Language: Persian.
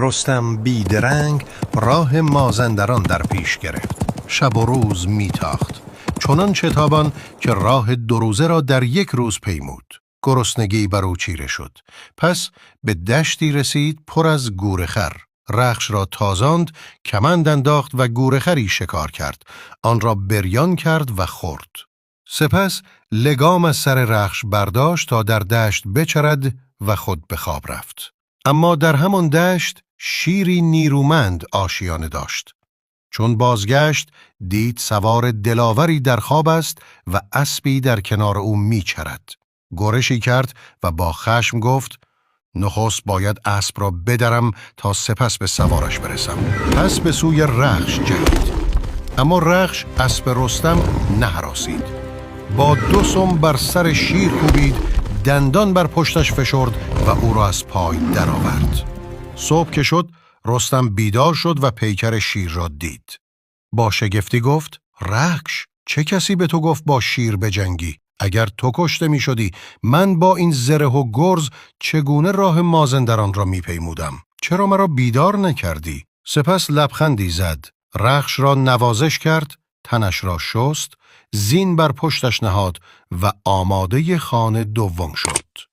رستم بیدرنگ راه مازندران در پیش گرفت. شب و روز میتاخت، چنان شتابان که راه 2 روزه را در 1 روز پیمود. گرسنگی بر او چیره شد. پس به دشتی رسید پر از گورخر. رخش را تازاند، کمند انداخت و گورخری شکار کرد. آن را بریان کرد و خورد. سپس لگام از سر رخش برداشت تا در دشت بچرد و خود به خواب رفت. اما در همان دشت شیری نیرومند آشیانه داشت. چون بازگشت دید سوار دلاوری در خواب است و اسبی در کنار او میچرد. گرشی کرد و با خشم گفت: نخست باید اسب را بدرم تا سپس به سوارش برسم. پس به سوی رخش جهید. اما رخش اسب رستم نهراسید. با 2 سم بر سر شیر کوبید، دندان بر پشتش فشرد و او را از پای درآورد. صبح که شد رستم بیدار شد و پیکر شیر را دید. با شگفتی گفت: رخش، چه کسی به تو گفت با شیر بجنگی؟ اگر تو کشته می شدی من با این زره و گرز چگونه راه مازندران را می پیمودم؟ چرا مرا بیدار نکردی؟ سپس لبخندی زد، رخش را نوازش کرد، تنش را شست، زین بر پشتش نهاد و آماده خان دوم شد.